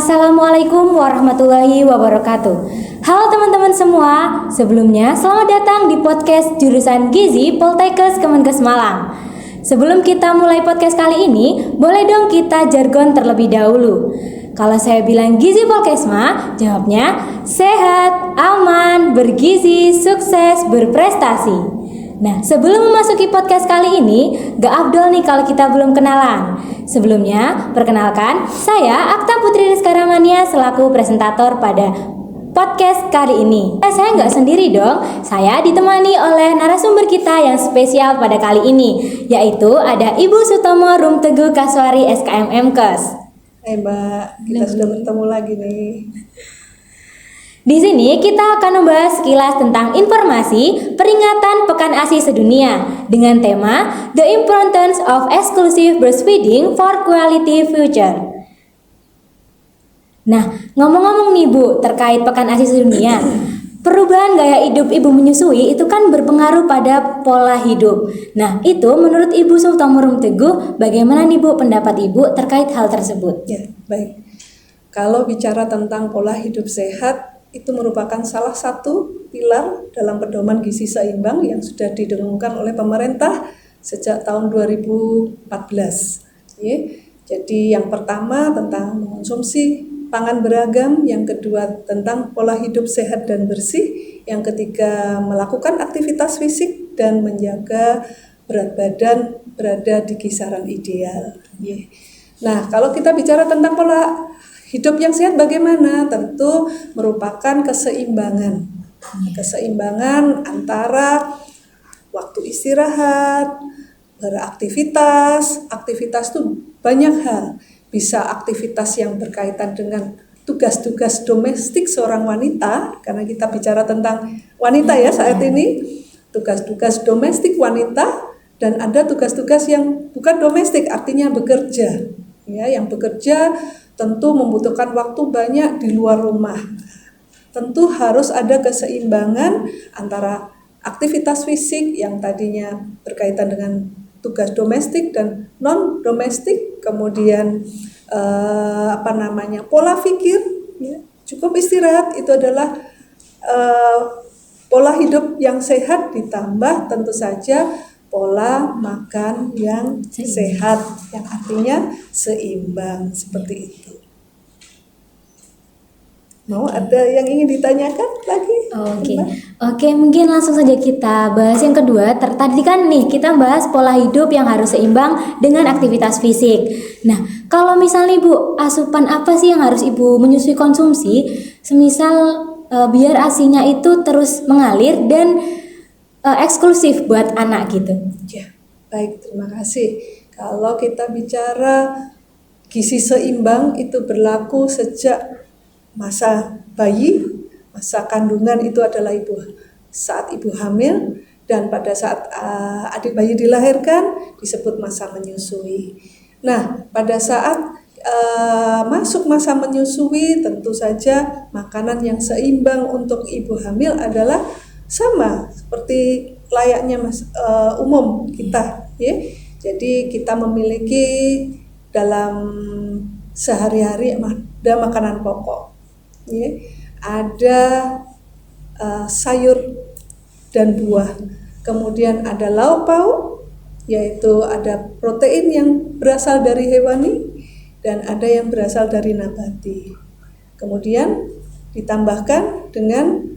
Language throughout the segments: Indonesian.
Assalamualaikum warahmatullahi wabarakatuh. Halo teman-teman semua, sebelumnya selamat datang di podcast jurusan Gizi Poltekkes Kemenkes Malang. Sebelum kita mulai podcast kali ini, boleh dong kita jargon terlebih dahulu. Kalau saya bilang Gizi Polkesma, jawabnya sehat, aman, bergizi, sukses, berprestasi. Nah, sebelum memasuki podcast kali ini, gak afdol nih kalau kita belum kenalan. Sebelumnya, perkenalkan, saya Akta Putri Rizka Ramania selaku presentator pada podcast kali ini. Saya nggak sendiri dong, saya ditemani oleh narasumber kita yang spesial pada kali ini, yaitu ada Ibu Sutomo Rumteguh Kaswari SKM MKes. Hai Mbak, kita sudah bertemu lagi nih. Di sini kita akan membahas sekilas tentang informasi peringatan Pekan ASI Sedunia dengan tema The Importance of Exclusive Breastfeeding for Quality Future. Nah, ngomong-ngomong nih Bu, terkait Pekan ASI Sedunia, perubahan gaya hidup ibu menyusui itu kan berpengaruh pada pola hidup. Nah, itu menurut Ibu Sutomo Rumteguh, bagaimana nih Bu pendapat Ibu terkait hal tersebut? Ya, baik. Kalau bicara tentang pola hidup sehat, itu merupakan salah satu pilar dalam pedoman gizi seimbang yang sudah didengungkan oleh pemerintah sejak tahun 2014. Ya. Jadi yang pertama tentang mengonsumsi pangan beragam, yang kedua tentang pola hidup sehat dan bersih, yang ketiga melakukan aktivitas fisik dan menjaga berat badan berada di kisaran ideal. Ya. Nah, kalau kita bicara tentang pola hidup yang sehat bagaimana? Tentu merupakan keseimbangan. Keseimbangan antara waktu istirahat, beraktivitas. Aktivitas itu banyak hal. Bisa aktivitas yang berkaitan dengan tugas-tugas domestik seorang wanita, karena kita bicara tentang wanita ya saat ini. Tugas-tugas domestik wanita, dan ada tugas-tugas yang bukan domestik, artinya bekerja. Ya, yang bekerja tentu membutuhkan waktu banyak di luar rumah. Tentu harus ada keseimbangan antara aktivitas fisik yang tadinya berkaitan dengan tugas domestik dan non domestik, kemudian pola pikir, ya. Cukup istirahat itu adalah pola hidup yang sehat, ditambah tentu saja pola makan yang sehat, yang artinya seimbang, seperti itu. Mau ada yang ingin ditanyakan lagi? Oke, mungkin langsung saja kita bahas yang kedua. Tadi kan nih kita bahas pola hidup yang harus seimbang dengan aktivitas fisik. Nah, kalau misalnya Bu, asupan apa sih yang harus Ibu menyusui konsumsi, semisal biar ASINya itu terus mengalir dan eksklusif buat anak gitu? Ya, baik, terima kasih. Kalau kita bicara gizi seimbang itu berlaku sejak masa bayi, masa kandungan itu adalah saat ibu hamil, dan pada saat adik bayi dilahirkan disebut masa menyusui. Nah, pada saat masuk masa menyusui, tentu saja makanan yang seimbang untuk ibu hamil adalah sama seperti layaknya umum kita, ya. Jadi kita memiliki dalam sehari-hari ada makanan pokok, ya. Ada sayur dan buah, kemudian ada lauk pauk, yaitu ada protein yang berasal dari hewani dan ada yang berasal dari nabati. Kemudian ditambahkan dengan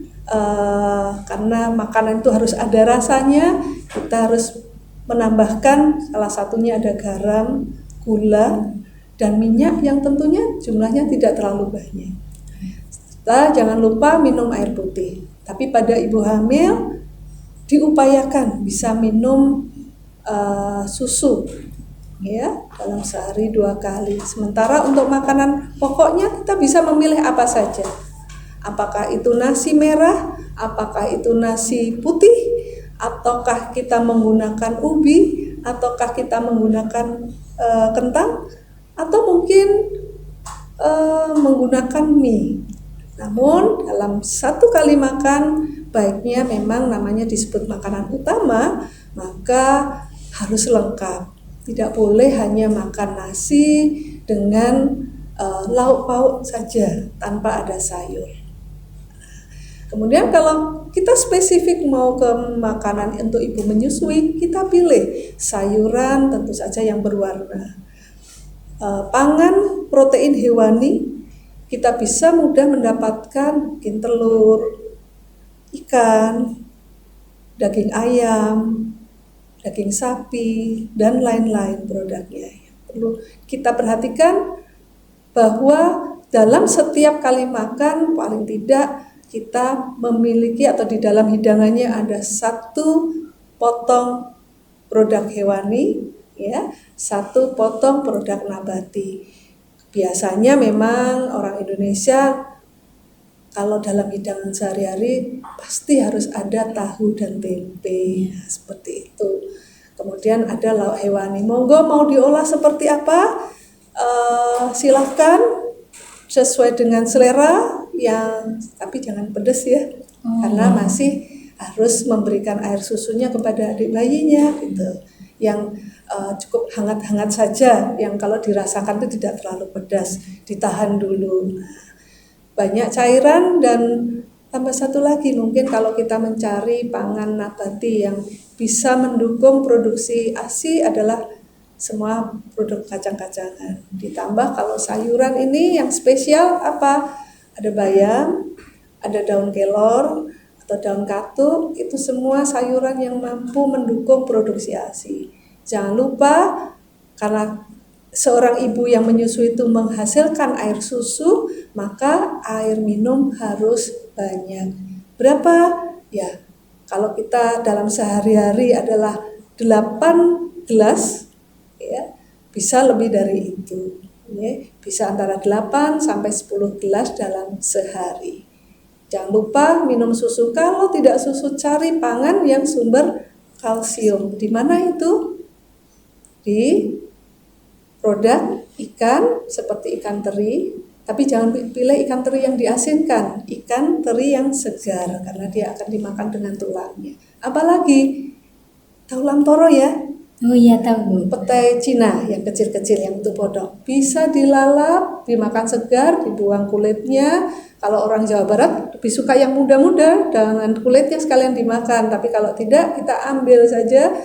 karena makanan itu harus ada rasanya, kita harus menambahkan salah satunya ada garam, gula, dan minyak yang tentunya jumlahnya tidak terlalu banyak. Kita jangan lupa minum air putih. Tapi pada ibu hamil diupayakan bisa minum susu, ya, dalam sehari 2 kali. Sementara untuk makanan pokoknya kita bisa memilih apa saja. Apakah itu nasi merah, apakah itu nasi putih, ataukah kita menggunakan ubi, ataukah kita menggunakan kentang, atau mungkin menggunakan mie. Namun dalam satu kali makan baiknya memang namanya disebut makanan utama, maka harus lengkap. Tidak boleh hanya makan nasi dengan lauk pauk saja tanpa ada sayur. Kemudian kalau kita spesifik mau ke makanan untuk ibu menyusui, kita pilih sayuran tentu saja yang berwarna. Pangan protein hewani, kita bisa mudah mendapatkan mungkin telur, ikan, daging ayam, daging sapi, dan lain-lain produknya. Perlu kita perhatikan bahwa dalam setiap kali makan paling tidak kita memiliki atau di dalam hidangannya ada 1 potong produk hewani, ya, 1 potong produk nabati. Biasanya memang orang Indonesia kalau dalam hidangan sehari-hari pasti harus ada tahu dan tempe, nah, seperti itu. Kemudian ada lauk hewani. Monggo mau diolah seperti apa? Silahkan sesuai dengan selera, tapi jangan pedas ya, karena masih harus memberikan air susunya kepada adik bayinya gitu, yang cukup hangat-hangat saja, yang kalau dirasakan itu tidak terlalu pedas, ditahan dulu. Banyak cairan. Dan tambah satu lagi, mungkin kalau kita mencari pangan nabati yang bisa mendukung produksi ASI adalah semua produk kacang-kacangan. Ditambah kalau sayuran ini yang spesial apa? Ada bayam, ada daun kelor atau daun katuk, itu semua sayuran yang mampu mendukung produksi ASI. Jangan lupa, karena seorang ibu yang menyusui itu menghasilkan air susu, maka air minum harus banyak. Berapa? Ya, kalau kita dalam sehari-hari adalah 8 gelas, ya, bisa lebih dari itu. Ya, bisa antara 8 sampai 10 gelas dalam sehari. Jangan lupa minum susu. Kalau tidak susu, cari pangan yang sumber kalsium. Di mana itu? Di produk ikan seperti ikan teri, tapi jangan pilih ikan teri yang diasinkan, ikan teri yang segar karena dia akan dimakan dengan tulangnya. Apalagi tulang toro ya. Oh iya tahu. Petai Cina yang kecil-kecil yang untuk bodong bisa dilalap, dimakan segar, dibuang kulitnya. Kalau orang Jawa Barat lebih suka yang muda-muda dengan kulitnya sekalian dimakan. Tapi kalau tidak, kita ambil saja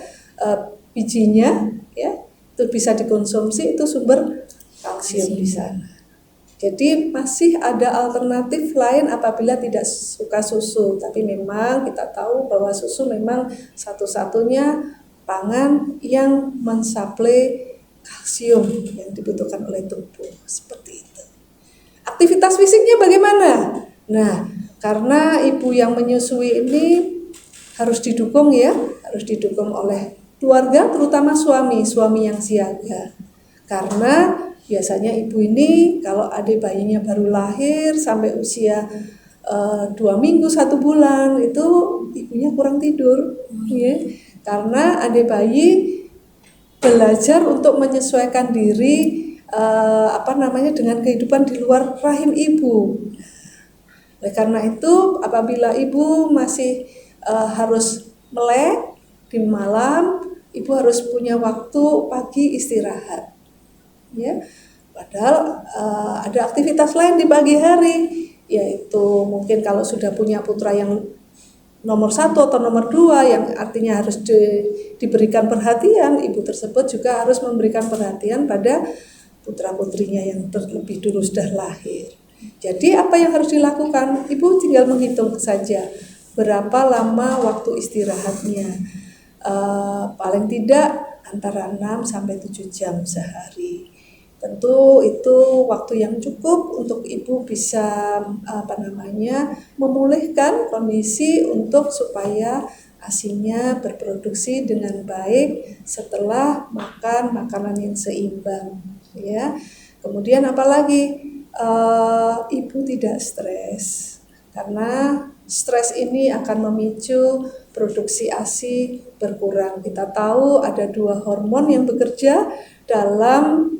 bijinya, ya, itu bisa dikonsumsi, itu sumber kalsium di sana. Jadi masih ada alternatif lain apabila tidak suka susu. Tapi memang kita tahu bahwa susu memang satu-satunya pangan yang mensuplai kalsium yang dibutuhkan oleh tubuh, seperti itu. Aktivitas fisiknya bagaimana? Nah, karena ibu yang menyusui ini harus didukung ya, harus didukung oleh keluarga, terutama suami yang siaga. Karena biasanya ibu ini kalau adik bayinya baru lahir sampai usia 2 minggu 1 bulan itu ibunya kurang tidur, ya. Karena adik bayi belajar untuk menyesuaikan diri dengan kehidupan di luar rahim ibu. Oleh karena itu, apabila ibu masih harus melek di malam, ibu harus punya waktu pagi istirahat. Ya, padahal ada aktivitas lain di pagi hari, yaitu mungkin kalau sudah punya putra yang nomor 1 atau nomor 2 yang artinya harus diberikan perhatian, ibu tersebut juga harus memberikan perhatian pada putra-putrinya yang terlebih dulu sudah lahir. Jadi apa yang harus dilakukan? Ibu tinggal menghitung saja berapa lama waktu istirahatnya. Paling tidak antara 6 sampai 7 jam sehari. Tentu itu waktu yang cukup untuk ibu bisa memulihkan kondisi untuk supaya ASINya berproduksi dengan baik setelah makan makanan yang seimbang, ya. Kemudian apalagi ibu tidak stres, karena stres ini akan memicu produksi ASI berkurang. Kita tahu ada 2 hormon yang bekerja dalam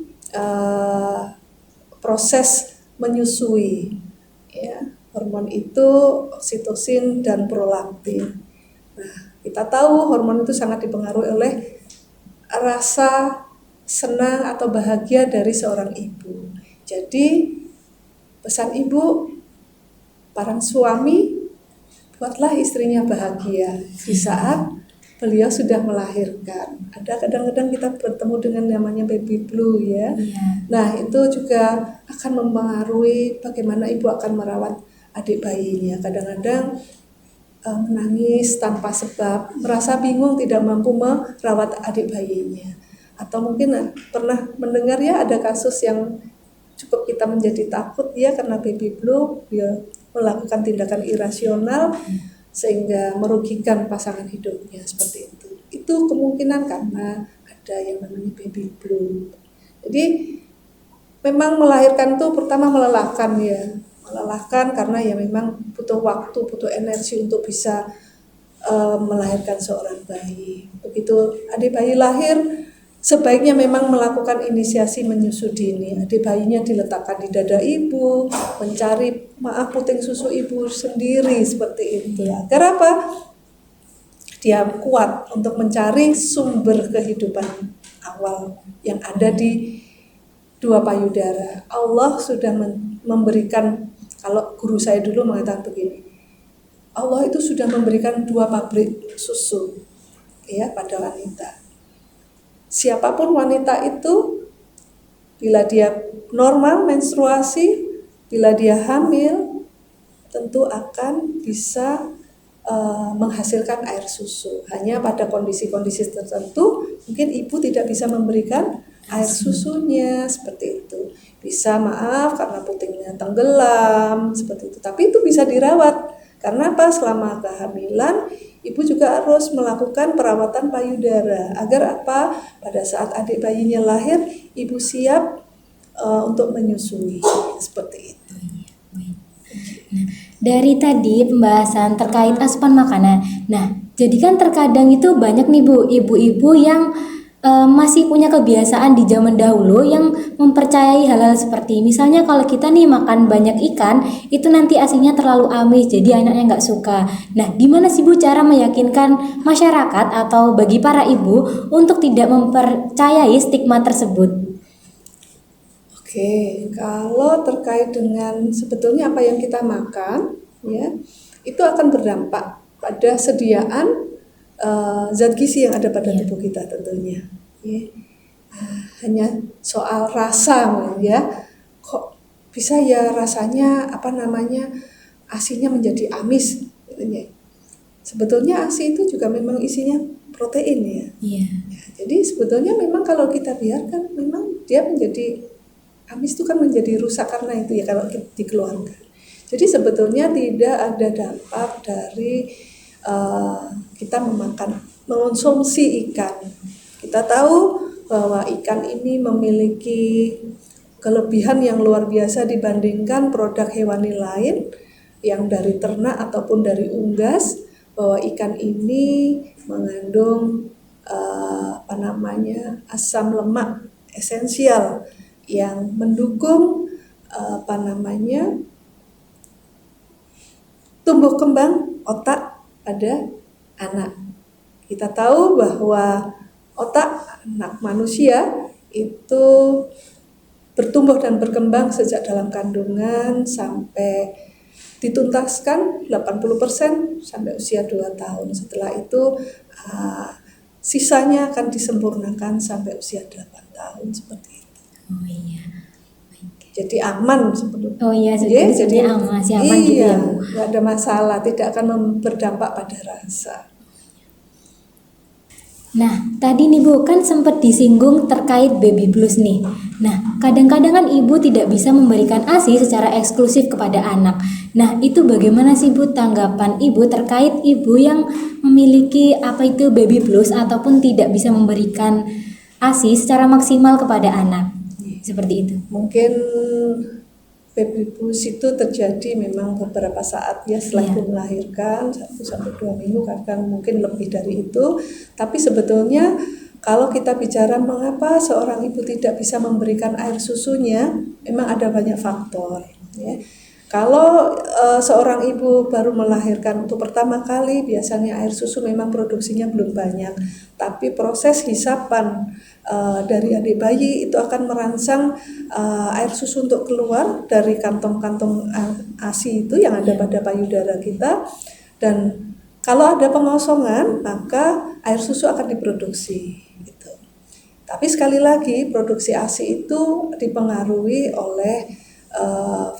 proses menyusui, ya. Hormon itu oksitosin dan prolaktin. Nah, kita tahu hormon itu sangat dipengaruhi oleh rasa senang atau bahagia dari seorang ibu. Jadi pesan ibu, para suami, buatlah istrinya bahagia di saat beliau sudah melahirkan. Ada kadang-kadang kita bertemu dengan namanya baby blue ya. Nah itu juga akan mempengaruhi bagaimana ibu akan merawat adik bayinya. Kadang-kadang menangis tanpa sebab, merasa bingung tidak mampu merawat adik bayinya. Atau mungkin pernah mendengar ya ada kasus yang cukup kita menjadi takut ya karena baby blue dia melakukan tindakan irasional sehingga merugikan pasangan hidupnya seperti itu. Itu kemungkinan karena ada yang namanya baby blue. Jadi memang melahirkan itu pertama melelahkan ya, melelahkan karena ya memang butuh waktu, butuh energi untuk bisa melahirkan seorang bayi. Begitu adik bayi lahir, sebaiknya memang melakukan inisiasi menyusu dini. Adik bayinya diletakkan di dada ibu, mencari puting susu ibu sendiri seperti itu. Agar apa? Dia kuat untuk mencari sumber kehidupan awal yang ada di dua payudara. Allah sudah memberikan, kalau guru saya dulu mengatakan begini, Allah itu sudah memberikan 2 pabrik susu ya pada wanita. Siapapun wanita itu, bila dia normal menstruasi, bila dia hamil, tentu akan bisa menghasilkan air susu. Hanya pada kondisi-kondisi tertentu, mungkin ibu tidak bisa memberikan air susunya seperti itu. Bisa maaf karena putingnya tenggelam seperti itu. Tapi itu bisa dirawat. Karena apa? Selama kehamilan, ibu juga harus melakukan perawatan payudara agar apa? Pada saat adik bayinya lahir, ibu siap untuk menyusui seperti itu. Nah, dari tadi pembahasan terkait asupan makanan. Nah, jadi kan terkadang itu banyak nih Bu, ibu-ibu yang masih punya kebiasaan di zaman dahulu yang mempercayai hal-hal seperti misalnya kalau kita nih makan banyak ikan itu nanti asinya terlalu amis jadi anaknya nggak suka. Nah, gimana sih Bu cara meyakinkan masyarakat atau bagi para ibu untuk tidak mempercayai stigma tersebut? Oke, kalau terkait dengan sebetulnya apa yang kita makan, ya, itu akan berdampak pada sediaan zat gizi yang ada pada tubuh kita tentunya. Ya. Hanya soal rasa, ya, kok bisa ya rasanya asinya menjadi amis, ya. Sebetulnya asi itu juga memang isinya protein ya. Ya, jadi sebetulnya memang kalau kita biarkan, memang dia menjadi amis itu kan menjadi rusak karena itu ya kalau dikeluarkan. Jadi sebetulnya tidak ada dampak dari kita mengonsumsi ikan. Kita tahu bahwa ikan ini memiliki kelebihan yang luar biasa dibandingkan produk hewani lain yang dari ternak ataupun dari unggas, bahwa ikan ini mengandung asam lemak esensial yang mendukung tumbuh kembang otak pada anak. Kita tahu bahwa otak anak manusia itu bertumbuh dan berkembang sejak dalam kandungan sampai dituntaskan 80% sampai usia 2 tahun. Setelah itu sisanya akan disempurnakan sampai usia 8 tahun seperti itu. Oh iya. Jadi aman sebetulnya. Oh iya, jadi aman, masih aman gitu ya. Nggak ada masalah, tidak akan berdampak pada rasa. Nah, tadi nih Bu, kan sempat disinggung terkait baby blues nih. Nah, kadang-kadang kan ibu tidak bisa memberikan ASI secara eksklusif kepada anak. Nah, itu bagaimana sih Bu tanggapan ibu terkait ibu yang memiliki baby blues ataupun tidak bisa memberikan ASI secara maksimal kepada anak? Seperti itu. Mungkin baby blues itu terjadi memang beberapa saat ya setelah ibu melahirkan 1-2 minggu, kadang mungkin lebih dari itu. Tapi sebetulnya kalau kita bicara mengapa seorang ibu tidak bisa memberikan air susunya, memang ada banyak faktor. Ya. Kalau seorang ibu baru melahirkan untuk pertama kali, biasanya air susu memang produksinya belum banyak, tapi proses hisapan dari adik bayi itu akan merangsang air susu untuk keluar dari kantong-kantong ASI itu yang ada pada payudara kita, dan kalau ada pengosongan maka air susu akan diproduksi gitu. Tapi sekali lagi produksi ASI itu dipengaruhi oleh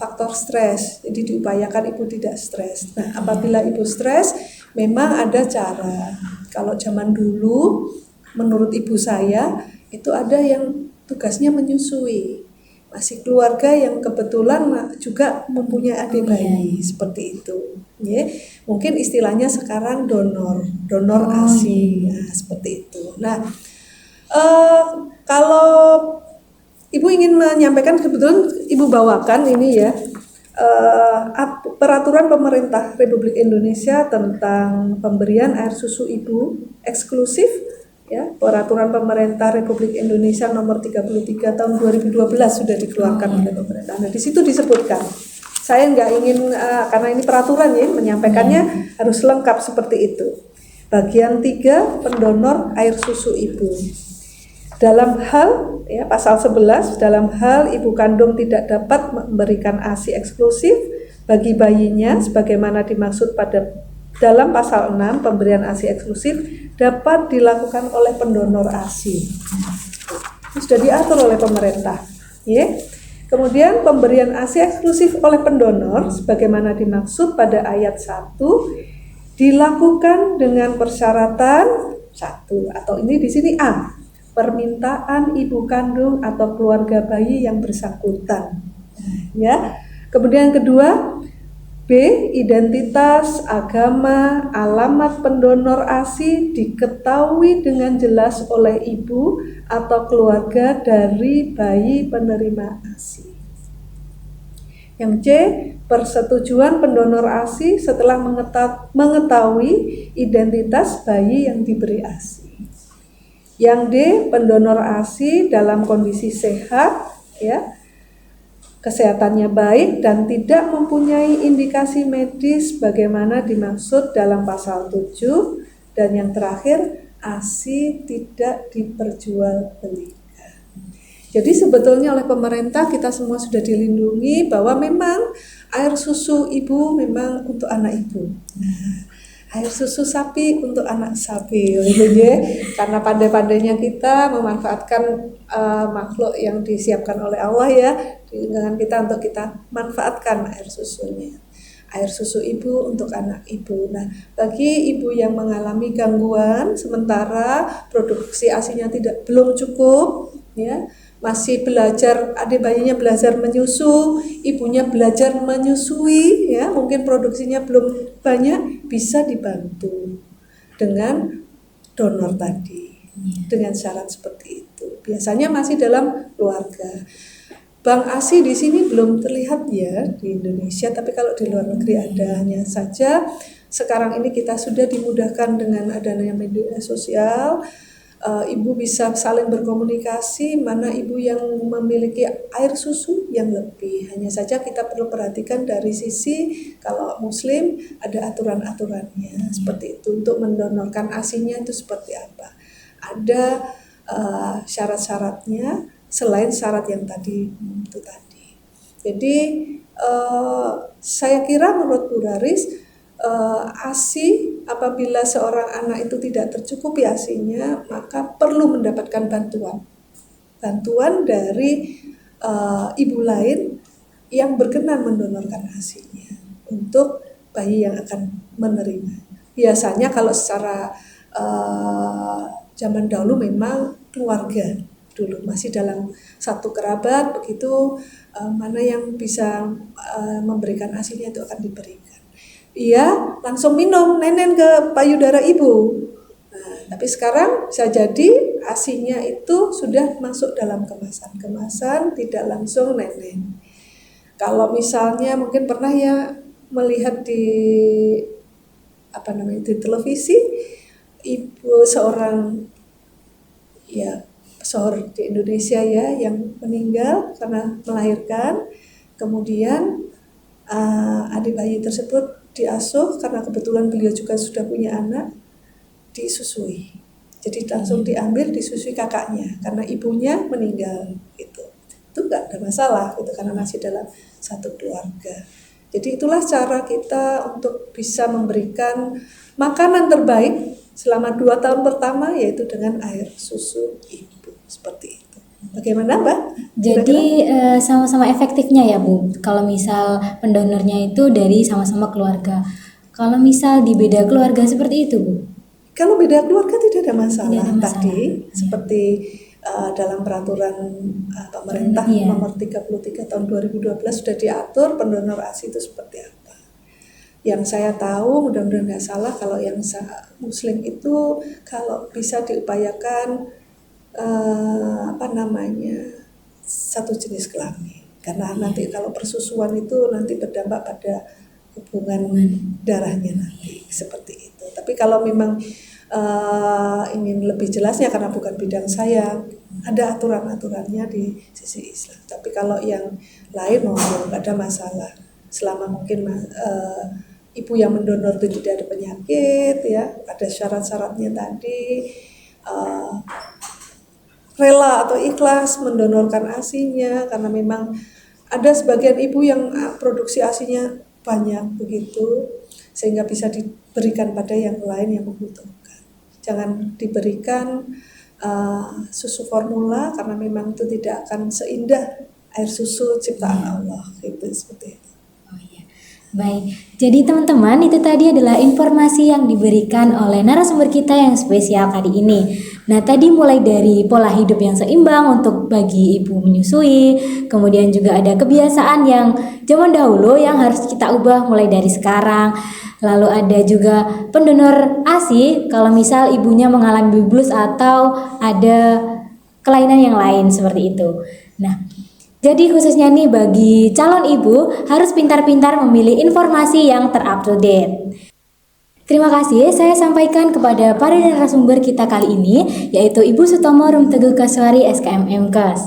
faktor stres, jadi diupayakan ibu tidak stres. Nah, apabila ibu stres, memang ada cara. Kalau zaman dulu, menurut ibu saya, itu ada yang tugasnya menyusui. Masih keluarga yang kebetulan juga mempunyai adik bayi, seperti itu. Ya, mungkin istilahnya sekarang donor ASI, nah, seperti itu. Nah, kalau Ibu ingin menyampaikan, kebetulan Ibu bawakan ini ya, peraturan pemerintah Republik Indonesia tentang pemberian air susu ibu eksklusif, ya, peraturan pemerintah Republik Indonesia nomor 33 tahun 2012 sudah dikeluarkan oleh pemerintah. Nah, di situ disebutkan, saya nggak ingin karena ini peraturan ya, menyampaikannya harus lengkap seperti itu. Bagian 3, pendonor air susu ibu. Dalam hal ya, pasal 11, dalam hal ibu kandung tidak dapat memberikan ASI eksklusif bagi bayinya sebagaimana dimaksud pada dalam pasal 6, pemberian ASI eksklusif dapat dilakukan oleh pendonor ASI. Itu sudah diatur oleh pemerintah. Ya. Kemudian pemberian ASI eksklusif oleh pendonor sebagaimana dimaksud pada ayat 1 dilakukan dengan persyaratan 1, atau ini di sini A, permintaan ibu kandung atau keluarga bayi yang bersangkutan. Ya. Kemudian yang kedua, B, identitas, agama, alamat pendonor ASI diketahui dengan jelas oleh ibu atau keluarga dari bayi penerima ASI. Yang C, persetujuan pendonor ASI setelah mengetahui identitas bayi yang diberi ASI. Yang D, pendonor ASI dalam kondisi sehat, ya, kesehatannya baik dan tidak mempunyai indikasi medis bagaimana dimaksud dalam pasal 7. Dan yang terakhir, ASI tidak diperjualbelikan. Jadi sebetulnya oleh pemerintah kita semua sudah dilindungi bahwa memang air susu ibu memang untuk anak ibu. Air susu sapi untuk anak sapi, ya. Karena pandai-pandainya kita memanfaatkan makhluk yang disiapkan oleh Allah ya, di lingkungan kita untuk kita manfaatkan air susunya. Air susu ibu untuk anak ibu. Nah, bagi ibu yang mengalami gangguan sementara produksi ASINya belum cukup, ya, masih belajar, adik bayinya belajar menyusu, ibunya belajar menyusui, ya, mungkin produksinya belum banyak, bisa dibantu dengan donor tadi, dengan syarat seperti itu. Biasanya masih dalam keluarga. Bank ASI di sini belum terlihat ya di Indonesia, tapi kalau di luar negeri ada. Hanya saja sekarang ini kita sudah dimudahkan dengan adanya media sosial. Ibu bisa saling berkomunikasi mana ibu yang memiliki air susu yang lebih. Hanya saja kita perlu perhatikan dari sisi kalau muslim ada aturan-aturannya seperti itu. Untuk mendonorkan ASINya itu seperti apa, ada syarat-syaratnya selain syarat yang tadi itu tadi. Jadi saya kira menurut Bu Raris, ASI apabila seorang anak itu tidak tercukupi ASINya, maka perlu mendapatkan bantuan dari ibu lain yang berkenan mendonorkan ASINya untuk bayi yang akan menerima. Biasanya kalau secara zaman dahulu memang keluarga dulu masih dalam satu kerabat begitu, mana yang bisa memberikan ASINya itu akan diberikan. Iya, langsung minum nenen ke payudara ibu. Nah, tapi sekarang bisa jadi ASINya itu sudah masuk dalam kemasan, tidak langsung nenen. Kalau misalnya mungkin pernah ya melihat di di televisi, ibu seorang ya pesohor di Indonesia ya yang meninggal karena melahirkan, kemudian adik bayi tersebut diasuh karena kebetulan beliau juga sudah punya anak, disusui. Jadi langsung diambil disusui kakaknya karena ibunya meninggal gitu. Itu nggak ada masalah gitu karena masih dalam satu keluarga. Jadi itulah cara kita untuk bisa memberikan makanan terbaik selama 2 tahun pertama, yaitu dengan air susu ibu seperti itu. Bagaimana Mbak? Jadi sama-sama efektifnya ya Bu. Kalau misal pendonornya itu dari sama-sama keluarga. Kalau misal di beda keluarga seperti itu Bu. Kalau beda keluarga tidak ada masalah. Tidak ada masalah. Tadi seperti dalam peraturan pemerintah Iya. nomor 33 tahun 2012 sudah diatur pendonor ASI itu seperti apa. Yang saya tahu, mudah-mudahan nggak salah, kalau yang Muslim itu kalau bisa diupayakan satu jenis kelamin. Karena nanti kalau persusuan itu nanti berdampak pada hubungan darahnya nanti seperti itu. Tapi kalau memang ingin lebih jelasnya karena bukan bidang saya, ada aturan-aturannya di sisi Islam. Tapi kalau yang lain nggak ada masalah. Selama mungkin ibu yang mendonor itu tidak ada penyakit, ya, ada syarat-syaratnya tadi, rela atau ikhlas mendonorkan ASI-nya, karena memang ada sebagian ibu yang produksi ASI-nya banyak begitu, sehingga bisa diberikan pada yang lain yang membutuhkan. Jangan diberikan susu formula karena memang itu tidak akan seindah air susu ciptaan Allah gitu, seperti itu. Oh iya. Baik, jadi teman-teman itu tadi adalah informasi yang diberikan oleh narasumber kita yang spesial kali ini. Nah tadi mulai dari pola hidup yang seimbang untuk bagi ibu menyusui, kemudian juga ada kebiasaan yang zaman dahulu yang harus kita ubah mulai dari sekarang. Lalu ada juga pendonor ASI kalau misal ibunya mengalami biblus atau ada kelainan yang lain seperti itu. Nah, jadi khususnya nih bagi calon ibu harus pintar-pintar memilih informasi yang ter-up-to-date. Terima kasih saya sampaikan kepada para narasumber kita kali ini, yaitu Ibu Sutomo Rumteguh Kaswari SKM MKes.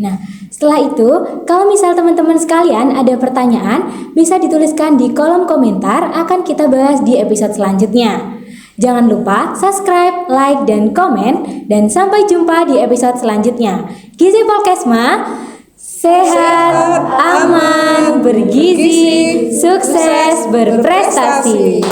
Nah, setelah itu, kalau misal teman-teman sekalian ada pertanyaan, bisa dituliskan di kolom komentar, akan kita bahas di episode selanjutnya. Jangan lupa subscribe, like, dan komen, dan sampai jumpa di episode selanjutnya. Gizi Polkesma, sehat, aman, bergizi, sukses, berprestasi.